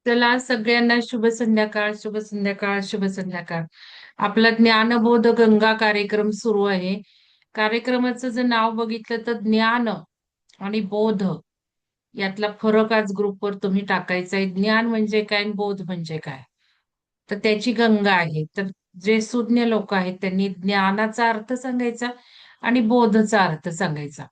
चला सगळ्यांना शुभ संध्याकाळ, शुभ संध्याकाळ, शुभ संध्याकाळ. आपला ज्ञानबोध गंगा कार्यक्रम सुरू आहे. कार्यक्रमाचं जर नाव बघितलं तर ज्ञान आणि बोध यातला फरक आज ग्रुपवर तुम्ही टाकायचा आहे. ज्ञान म्हणजे काय आणि बोध म्हणजे काय? तर त्याची गंगा आहे. तर जे सुज्ञ लोक आहेत त्यांनी ज्ञानाचा अर्थ सांगायचा आणि बोधचा अर्थ सांगायचा.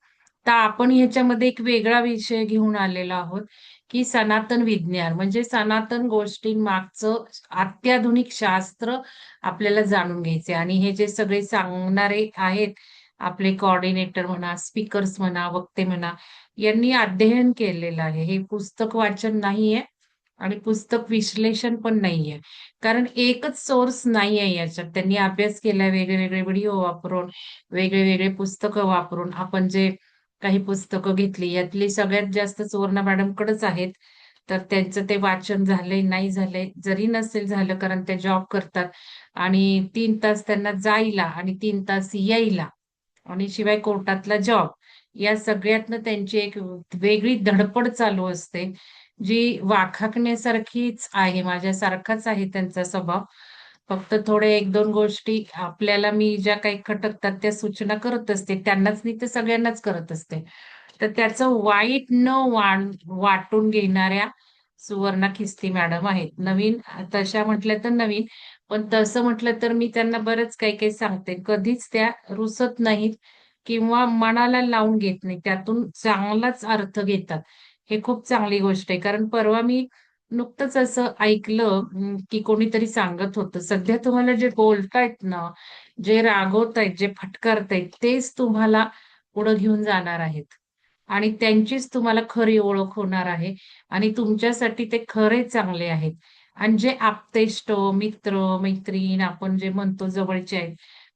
तर आपण ह्याच्यामध्ये एक वेगळा विषय घेऊन आलेलो आहोत, की सनातन विज्ञान म्हणजे सनातन गोष्टींमागचं अत्याधुनिक शास्त्र आपल्याला जाणून घ्यायचे आणि हे जे सगळे सांगणारे आहेत आपले कोऑर्डिनेटर म्हणा, स्पीकर्स म्हणा, वक्ते म्हणा, यांनी अध्ययन केलेलं आहे. हे पुस्तक वाचन नाहीये आणि पुस्तक विश्लेषण पण नाहीये. कारण एकच सोर्स नाहीये याच्यात. त्यांनी अभ्यास केलाय वेगळे-वेगळे व्हिडिओ वापरून, वेगळे-वेगळे पुस्तकं वापरून. आपण जे काही पुस्तकं घेतली यातली सगळ्यात जास्त सुवर्णा मॅडमकडेच आहेत. तर त्यांचं ते वाचन झालंय, नाही झालंय. जरी नसेल झालं कारण ते जॉब करतात आणि 3 तास त्यांना जायला आणि 3 तास यायला आणि शिवाय कोर्टातला जॉब या सगळ्यातनं त्यांची एक वेगळी धडपड चालू असते, जी वाखाणण्यासारखीच आहे. माझ्यासारखाच आहे त्यांचा स्वभाव. फक्त थोडे 1-2 गोष्टी आपल्याला मी ज्या काही खटकतात त्या सूचना करत असते. त्यांनाच नाही तर सगळ्यांनाच करत असते. तर त्याचं वाईट न वाटून घेणाऱ्या सुवर्णा खिस्ती मॅडम आहेत. नवीन तशा म्हटल्या तर नवीन, पण तसं म्हटलं तर मी त्यांना बरंच काही-काही सांगते. कधीच त्या रुसत नाहीत किंवा मनाला लावून घेत नाही. त्यातून चांगलाच अर्थ घेतात. हे खूप चांगली गोष्ट आहे. कारण परवा मी नुकतंच असं ऐकलं की कोणीतरी सांगत होतं, "सध्या तुम्हाला जे बोलतायत ना, जे रागवतायत, जे फटकारतायत, तेच तुम्हाला पुढे घेऊन जाणार आहेत. आणि त्यांचीच तुम्हाला खरी ओळख होणार आहे आणि तुमच्यासाठी ते खरे चांगले आहेत. आणि जे आप्तेष्ट, मित्र, मैत्रीण आपण जे म्हणतो जवळचे आहेत,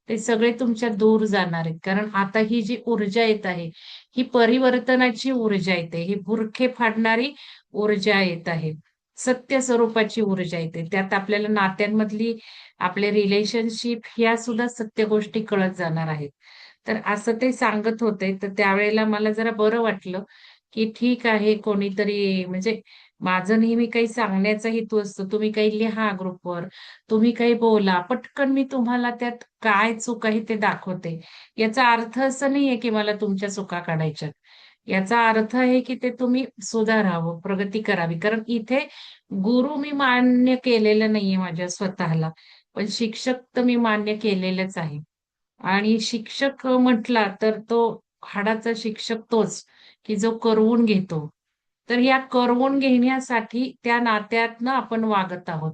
ते सगळे तुमच्या दूर जाणार आहेत. कारण आता ही जी ऊर्जा येत आहे, ही परिवर्तनाची ऊर्जा येते. ही बुरखे फाडणारी ऊर्जा येत आहे. सत्य स्वरूपाची ऊर्जा येते. त्यात आपल्याला नात्यांमधली आपले रिलेशनशिप ह्या सुद्धा सत्य गोष्टी कळत जाणार आहेत. तर असं ते सांगत होते. तर त्यावेळेला मला जरा बरं वाटलं, की ठीक आहे कोणीतरी म्हणजे माझं नेहमी काही सांगण्याचा हेतू असतो. तुम्ही काही लिहा ग्रुपवर, तुम्ही काही बोला. पटकन मी तुम्हाला त्यात काय चूक आहे ते दाखवते. याचा अर्थ असं नाहीये, की मला तुमच्या चुका काढायच्यात. याचा अर्थ आहे, की ते तुम्ही सुधारावं, प्रगती करावी. कारण इथे गुरु मी मान्य केलेलं नाहीये माझ्या स्वतःला. पण शिक्षक तर मी मान्य केलेलंच आहे. आणि शिक्षक म्हटला तर तो हाडाचा शिक्षक तोच, की जो करवून घेतो. तर या करवून घेण्यासाठी त्या नात्यातनं आपण वागत आहोत.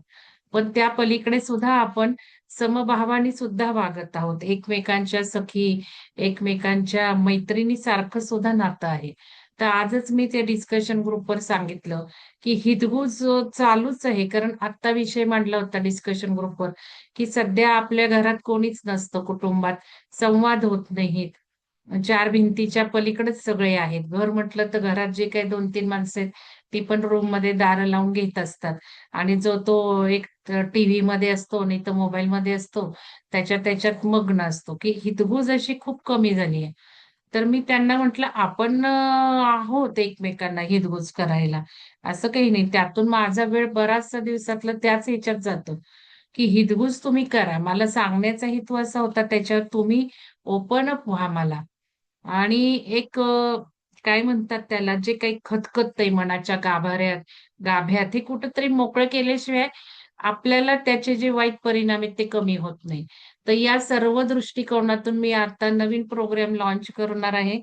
पण त्या पलीकडे सुद्धा आपण समभावाने सुद्धा वागत आहोत. एकमेकांच्या सखी, एकमेकांच्या मैत्रिणीसारखं सुद्धा नातं आहे. तर आजच मी ते डिस्कशन ग्रुपवर सांगितलं, की हितगुज चालूच आहे. कारण आत्ता विषय मांडला होता डिस्कशन ग्रुपवर, की सध्या आपल्या घरात कोणीच नसतं कुटुंबात. संवाद होत नाहीत. 4 भिंतीच्या पलीकडेच सगळे आहेत. घर म्हटलं तर घरात जे काही 2-3 माणसं आहेत, ती पण रूममध्ये दारं लावून घेत असतात आणि जो तो एक टीव्हीमध्ये असतो, नाही तर मोबाईलमध्ये असतो. त्याच्यात मग्न असतो, की हितगुज अशी खूप कमी झाली आहे. तर मी त्यांना म्हटलं, "आपण आहोत एकमेकांना हितगुज करायला. असं काही नाही. त्यातून माझा वेळ बराचसा दिवसातला त्याच ह्याच्यात जातो, की हितगुज तुम्ही करा. मला सांगण्याचा हेतू असा होता त्याच्यावर तुम्ही ओपन अप व्हा मला. आणि एक काय म्हणतात त्याला, जे काही खतखततंय मनाच्या गाभ्यात, हे कुठेतरी मोकळं केल्याशिवाय आपल्याला त्याचे जे वाईट परिणाम आहेत ते कमी होत नाही. तर या सर्व दृष्टिकोनातून मी आता नवीन प्रोग्राम लॉन्च करणार आहे,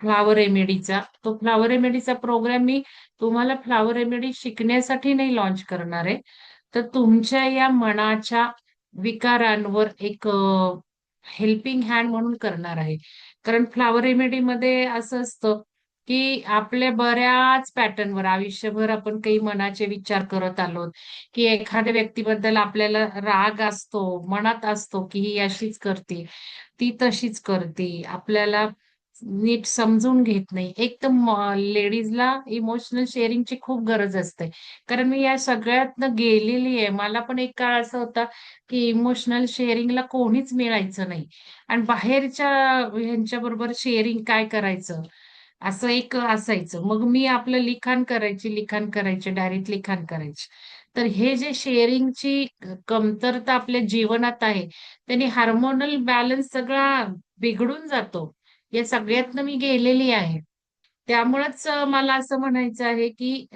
फ्लॉवर रेमेडीचा. तो फ्लॉवर रेमेडीचा प्रोग्राम मी तुम्हाला फ्लॉवर रेमेडी शिकण्यासाठी नाही लॉन्च करणार आहे. तर तुमच्या या मनाच्या विकारांवर एक हेल्पिंग हँड म्हणून करणार आहे. कारण फ्लॉवर रेमेडीमध्ये असं असतं, की आपल्या बऱ्याच पॅटर्नवर आयुष्यभर आपण काही मनाचे विचार करत आलोत, की एखाद्या व्यक्तीबद्दल आपल्याला राग असतो, मनात असतो, की ही अशीच करते, ती तशीच करते. आपल्याला नीट समजून घेत नाही. एक तर लेडीजला इमोशनल शेअरिंगची खूप गरज असते. कारण मी या सगळ्यातनं गेलेली आहे. मला पण एक काळ असा होता, की इमोशनल शेअरिंगला कोणीच मिळायचं नाही आणि बाहेरच्या ह्यांच्याबरोबर शेअरिंग काय करायचं? असं एक असायचं. मग मी आपलं लिखाण करायचे, डायरीत लिखाण करायचे. तर हे जे शेअरिंगची कमतरता आपल्या जीवनात आहे, त्याने हार्मोनल बॅलन्स सगळा बिघडून जातो. या सगळ्यातनं मी गेलेली आहे. त्यामुळेच मला असं म्हणायचं आहे, की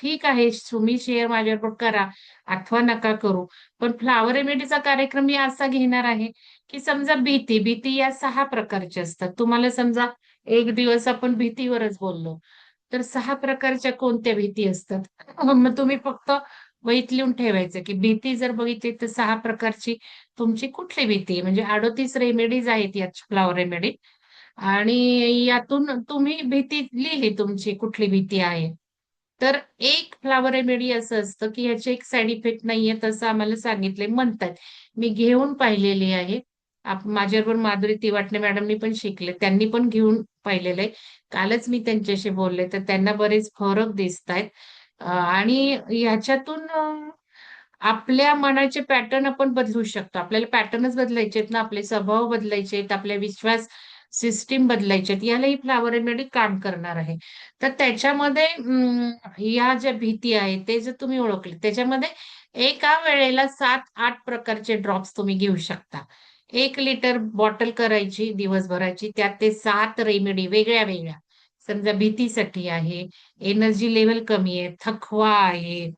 ठीक आहे तुम्ही शेअर माझ्याबरोबर करा, अथवा नका करू. पण फ्लॉवर रेमेडीचा कार्यक्रम मी असा घेणार आहे, की समजा भीती या 6 प्रकारच्या असतात. तुम्हाला समजा एक दिवस आपण भीतीवरच बोललो, तर 6 प्रकारच्या कोणत्या भीती असतात? मग तुम्ही फक्त वहीत लिहून ठेवायचं, की भीती जर बघितली तर 6 प्रकारची तुमची कुठली भीती आहे? म्हणजे 38 रेमेडीज आहेत या फ्लॉवर रेमेडी. आणि यातून तुम्ही भीती लिहिली तुमची कुठली भीती आहे. तर एक फ्लॉवर रेमेडी असं असतं, की ह्याचे एक साइड इफेक्ट नाहीये असं आम्हाला सांगितले म्हणतात. मी घेऊन पाहिलेली आहे. माझ्याबरोबर माधुरी तिवाटणे मॅडमनी पण शिकले. त्यांनी पण घेऊन पाहिलेलं आहे. कालच मी त्यांच्याशी बोलले, तर त्यांना बरेच फरक दिसतायत. आणि ह्याच्यातून आपल्या मनाचे पॅटर्न आपण बदलू शकतो. आपल्याला पॅटर्नच बदलायचे आहेत ना, आपले स्वभाव बदलायचे आहेत, आपले विश्वास सिस्टीम बदलायचे आहेत. यालाही फ्लॉवर रेमेडी काम करणार आहे. तर त्याच्यामध्ये या ज्या भीती आहेत, ते जर तुम्ही ओळखले, त्याच्यामध्ये एका वेळेला 7-8 प्रकारचे ड्रॉप्स तुम्ही घेऊ शकता. 1 लिटर बॉटल करायची दिवसभराची, त्यात ते 7 रेमेडी वेगळ्या-वेगळ्या. समजा भीतीसाठी आहे, एनर्जी लेव्हल कमी आहे, थकवा आहे,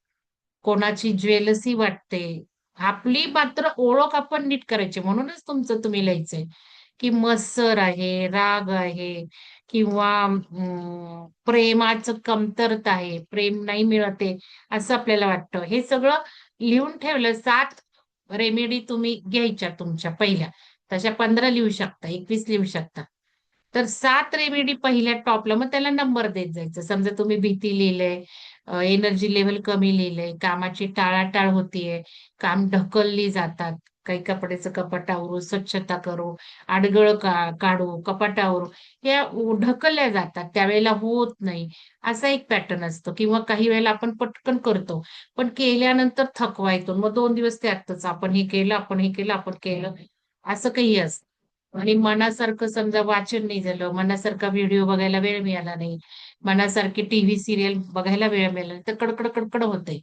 कोणाची ज्वेलसी वाटते. आपली मात्र ओळख आपण नीट करायची. म्हणूनच तुमचं तुम्ही लिहायचंय, की मत्सर आहे, राग आहे किंवा प्रेमाचं कमतरता आहे, प्रेम नाही मिळत आहे, असं आपल्याला वाटतं. हे सगळं लिहून ठेवलं 7 रेमेडी तुम्ही घ्यायच्या तुमच्या पहिल्या. तशा 15 लिहू शकता, 21 लिहू शकता. तर 7 रेमेडी पहिल्या टॉपला मग त्याला नंबर देत जायचं. समजा तुम्ही भीती लिहिलंय, एनर्जी लेव्हल कमी लिहिलंय, कामाची टाळाटाळ होतीये, काम ढकलली जातात. काही कपड्याचं कपाट आवरू, स्वच्छता करू, आडगळ काढू, कपाट आवरू, या ढकलल्या जातात. त्यावेळेला होत नाही. असा एक पॅटर्न असतो किंवा काही वेळेला आपण पटकन करतो. पण केल्यानंतर थकवा येतो. मग 2 दिवस त्यातच आपण हे केलं, आपण हे केलं, आपण केलं, असं काही असतं. आणि मनासारखं समजा वाचन नाही झालं, मनासारखा व्हिडिओ बघायला वेळ मिळाला नाही, मनासारखी टीव्ही सिरियल बघायला वेळ मिळाला नाही, तर कडकड होतंय.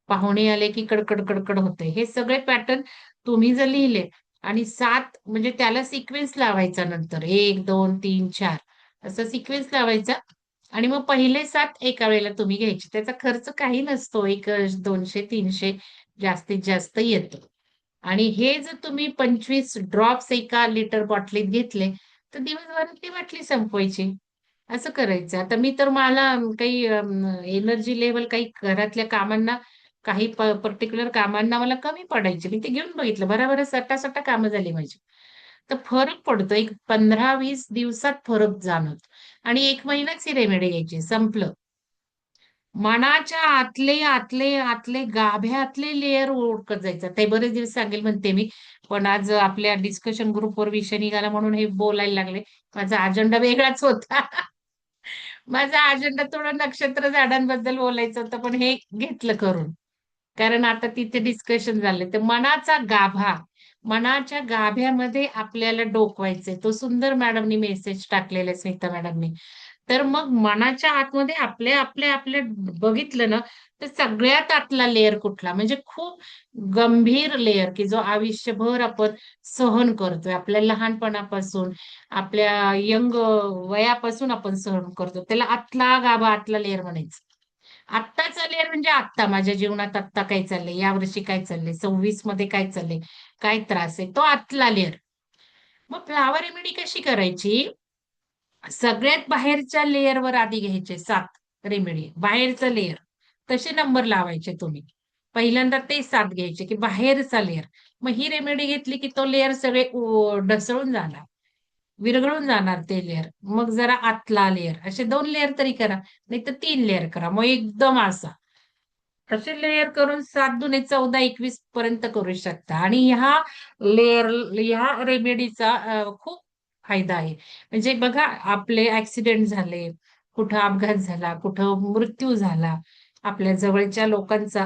पाहुणे आले की कडकड होतंय. हे सगळे पॅटर्न तुम्ही जर लिहिले आणि 7 म्हणजे त्याला सिक्वेन्स लावायचा नंतर 1, 2, 3, 4 असा सिक्वेन्स लावायचा आणि मग पहिले 7 एका वेळेला तुम्ही घ्यायचे. त्याचा खर्च काही नसतो. एक 200-300 जास्तीत जास्त येतो. आणि हे जर तुम्ही 25 ड्रॉप्स एका लिटर बाटलीत घेतले, तर दिवसभरात ती बाटली संपवायची. असं करायचं. आता मी तर मला काही एनर्जी लेव्हल काही घरातल्या कामांना काही पर्टिक्युलर कामांना मला कमी पडायची. मी ते घेऊन बघितलं. भराभरा सटा-सटा कामं झाली माझी. तर फरक पडतो. एक 15-20 दिवसात फरक जाणवतो आणि 1 महिनाच ही रेमेडी घ्यायची. संपलं. मनाच्या आतले गाभ्यातले लेयर ओळखत जायचं. ते बरेच दिवस सांगेल म्हणते मी. पण आज आपल्या डिस्कशन ग्रुपवर विषय निघाला म्हणून हे बोलायला लागले. माझा अजेंडा वेगळाच होता. माझा अजेंडा थोडं नक्षत्र झाडांबद्दल बोलायचं होतं, पण हे घेतलं करून. कारण आता तिथे डिस्कशन झाले. तर मनाच्या गाभ्यामध्ये आपल्याला डोकवायचंय. तो सुंदर मॅडमनी मेसेज टाकलेला आहे, स्मिता मॅडमनी. तर मग मनाच्या आतमध्ये आपले बघितलं ना, तर सगळ्यात आतला लेयर कुठला? म्हणजे खूप गंभीर लेयर, की जो आयुष्यभर आपण सहन करतोय. आपल्या लहानपणापासून, आपल्या यंग वयापासून आपण सहन करतो. त्याला आतला गाभा, आतला लेयर म्हणायचं. आत्ताचा लेयर म्हणजे आत्ता माझ्या जीवनात आत्ता काय चाललंय, यावर्षी काय चाललंय, 26 मध्ये काय चाललंय, काय त्रास आहे, तो आतला लेयर. मग फ्लॉवर रेमेडी कशी करायची? सगळ्यात बाहेरच्या लेयरवर आधी घ्यायचे 7 रेमेडी. बाहेरचं लेयर. तसे नंबर लावायचे तुम्ही. पहिल्यांदा ते 7 घ्यायचे, की बाहेरचा लेयर. मग ही रेमेडी घेतली, की तो लेयर सगळे ढसळून जाणार. विरघळून जाणार ते लेयर. मग जरा आतला लेयर. असे 2 लेयर तरी करा. नाहीतर 3 लेयर करा. मग एकदम असा. तसे लेयर करून 7 दुने 14, 21 पर्यंत करू शकता. आणि ह्या रेमेडीचा खूप फायदा आहे. म्हणजे बघा आपले ऍक्सिडेंट झाले, कुठं अपघात झाला, कुठं मृत्यू झाला, आपल्या जवळच्या लोकांचा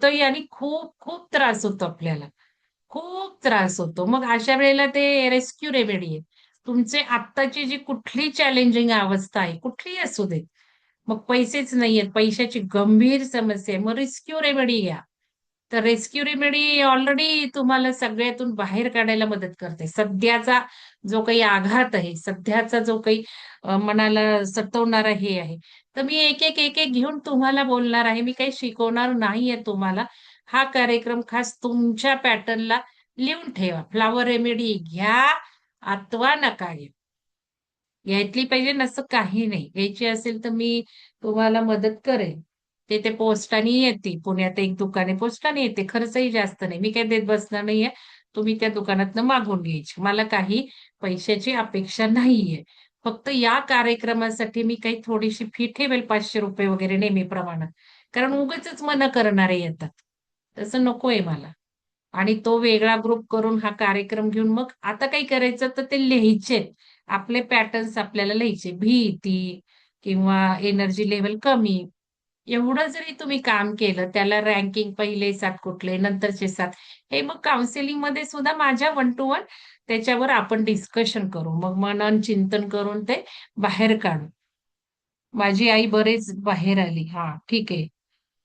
तर याने खूप खूप त्रास होतो आपल्याला. खूप त्रास होतो. मग अशा वेळेला ते रेस्क्यू रेमेडी आहे. तुमचे आत्ताची जी कुठली चॅलेंजिंग अवस्था आहे, कुठलीही असू दे. मग पैसेच नाहीयेत, पैशाची गंभीर समस्या आहे. मग रेस्क्यू रेमेडी घ्या. तर रेस्क्यू रेमेडी ऑलरेडी तुम्हाला सगळ्यातून बाहेर काढायला मदत करते. सध्याचा जो काही आघात आहे, सध्याचा जो काही मनाला सतवणारा हे आहे. तर मी एक घेऊन तुम्हाला बोलणार आहे. मी काही शिकवणार नाहीये तुम्हाला. हा कार्यक्रम खास तुमच्या पॅटर्नला लिहून ठेवा. फ्लॉवर रेमेडी घ्या अथवा नका घेऊ. घ्यायतली पाहिजे नसं काही नाही. घ्यायची असेल तर मी तुम्हाला मदत करेन. ते पोस्टाने येते. पुण्यात एक दुकान आहे पोस्टाने येते. खर्चही जास्त नाही. मी काही देत बसणार नाहीये. तुम्ही त्या दुकानातनं मागवून घ्यायची. मला काही पैशाची अपेक्षा नाहीये. फक्त या कार्यक्रमासाठी मी काही थोडीशी फी ठेवेल ₹500 वगैरे नेहमीप्रमाणे. कारण उगाचच मना करणारे येतात. तसं नकोय मला. आणि तो वेगळा ग्रुप करून हा कार्यक्रम घेऊन मग आता काही करायचं तर ते लिहायचे. आपले पॅटर्न्स आपल्याला लिहायचे. भीती किंवा एनर्जी लेव्हल कमी. एवढं जरी तुम्ही काम केलं, त्याला रँकिंग पहिले 7 कुठले, नंतरचे 7 हे मग काउन्सिलिंगमध्ये सुद्धा माझ्या वन टू वन त्याच्यावर आपण डिस्कशन करू. मग मनन चिंतन करून ते बाहेर काढू. माझी आई बरेच बाहेर आली. हां, ठीक आहे.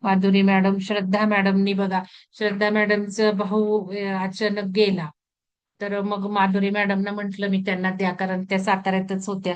माधुरी मॅडम, श्रद्धा मॅडमनी बघा, श्रद्धा मॅडमचा भाऊ अचानक गेला. तर मग माधुरी मॅडमना म्हटलं मी त्यांना द्या, कारण त्या साताऱ्यातच होत्या.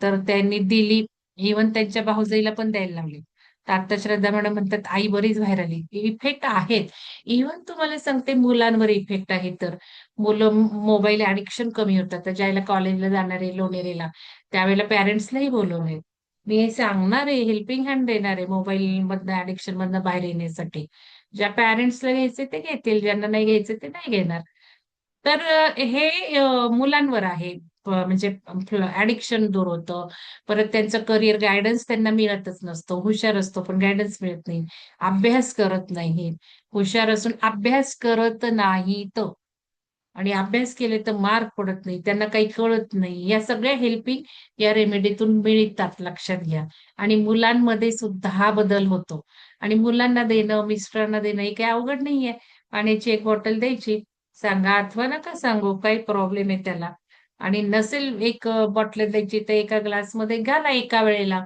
तर त्यांनी दिली. इव्हन त्यांच्या भाऊजाईला पण द्यायला लावली. तर आता श्रद्धा मॅडम म्हणतात, "आई बरीच बाहेर आली." इफेक्ट आहेत. इव्हन तुम्हाला सांगते मुलांवर इफेक्ट आहे तर. मुलं मोबाईल ॲडिक्शन कमी होतात. तर ज्यावेळेला कॉलेजला जाणार आहे लोणेरेला, त्यावेळेला पॅरेंट्सलाही बोलवलंय. मी हे सांगणार आहे, हेल्पिंग हँड देणार आहे मोबाईलमधनं ॲडिक्शनमधनं बाहेर येण्यासाठी. ज्या पॅरेंट्सला घ्यायचे ते घेतील, ज्यांना नाही घ्यायचे ते नाही घेणार. तर हे मुलांवर आहे. म्हणजे ॲडिक्शन दूर होतं. परत त्यांचं करियर गाईडन्स त्यांना मिळतच नसतो. हुशार असतो पण गाईडन्स मिळत नाही. अभ्यास करत नाही. हुशार असून अभ्यास करत नाहीत. आणि अभ्यास केले तर मार्क पडत नाही. त्यांना काही कळत नाही. या सगळ्या हेल्पिंग या रेमेडीतून मिळतात लक्षात घ्या. आणि मुलांमध्ये सुद्धा हा बदल होतो. आणि मुलांना देणं, मिस्टरांना देणं हे काही अवघड नाहीये. पाण्याची एक बॉटल द्यायची. सांगा अथवा नका सांगू काही प्रॉब्लेम आहे त्याला. आणि नसेल एक बॉटल द्यायची तर एका ग्लासमध्ये घाला एका वेळेला.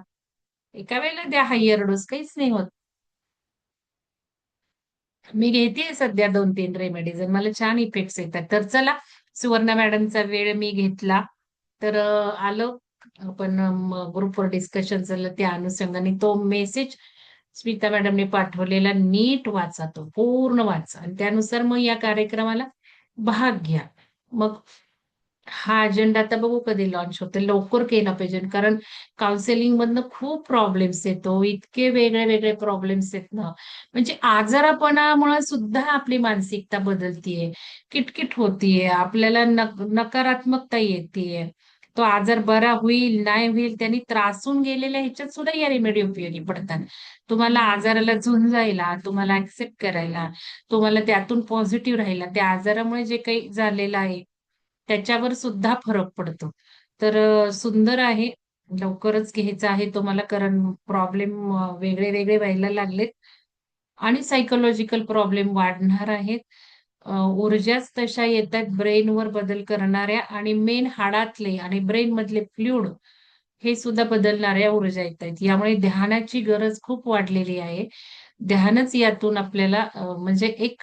एका वेळेला द्या हायर डोस काहीच नाही होत. मी घेतेय सध्या 2-3 रेमेडीज आणि मला छान इफेक्ट्स येतात. तर चला सुवर्णा मॅडमचा वेळ मी घेतला. तर आलो आपण ग्रुपवर डिस्कशन झालं त्या अनुषंगाने तो मेसेज स्मिता मॅडमने पाठवलेला नीट वाचा तो, पूर्ण वाचा आणि त्यानुसार मग या कार्यक्रमाला भाग घ्या. मग हा अजेंडा आता बघू कधी लॉन्च होते. लवकर केला पाहिजे कारण काउन्सिलिंग मधनं खूप प्रॉब्लेम्स येतो. इतके वेगळे-वेगळे प्रॉब्लेम्स आहेत ना, म्हणजे आजारापणामुळे सुद्धा आपली मानसिकता बदलतीये, किटकिट होतीये, आपल्याला नकारात्मकता येतीये. तो आजार बरा होईल, नाही होईल, त्यांनी त्रासून गेलेल्या ह्याच्यात सुद्धा या रेमेडी उपयोगी पडतात. तुम्हाला आजाराला झुंजायला, तुम्हाला एक्सेप्ट करायला, तुम्हाला त्यातून पॉझिटिव्ह राहायला, त्या आजारामुळे जे काही झालेलं आहे, त्याच्यावर सुद्धा फरक पडतो. तर सुंदर आहे. लवकरच घ्यायचं आहे तुम्हाला कारण प्रॉब्लेम वेगळे-वेगळे व्हायला लागलेत आणि सायकॉलॉजिकल प्रॉब्लेम वाढणार आहेत. ऊर्जाच तशा येतात ब्रेनवर बदल करणाऱ्या आणि मेन हाडातले आणि ब्रेनमधले फ्लुइड हे सुद्धा बदलणाऱ्या ऊर्जा येतायत. यामुळे ध्यानाची गरज खूप वाढलेली आहे. ध्यानच यातून आपल्याला म्हणजे एक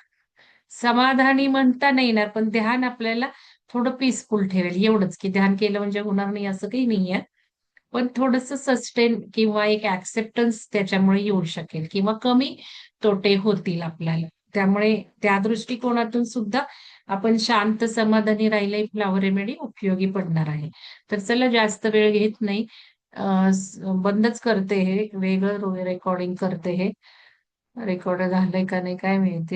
समाधानी म्हणता नाही येणार, पण ध्यान आपल्याला थोडं पीसफुल ठेवेल एवढंच, की ध्यान केलं म्हणजे होणार नाही असं काही नाहीये. पण थोडंसं सस्टेन किंवा एक एक्सेप्टन्स त्याच्यामुळे येऊ शकेल किंवा कमी तोटे होतील आपल्याला. त्यामुळे त्या दृष्टिकोनातून सुद्धा आपण शांत समाधानी राहिलं फ्लॉवर रेमेडी उपयोगी पडणार आहे. तर चला जास्त वेळ घेत नाही. बंदच करते हे. वेगळं रेकॉर्डिंग करते हे. रेकॉर्ड झालंय का नाही काय माहिती.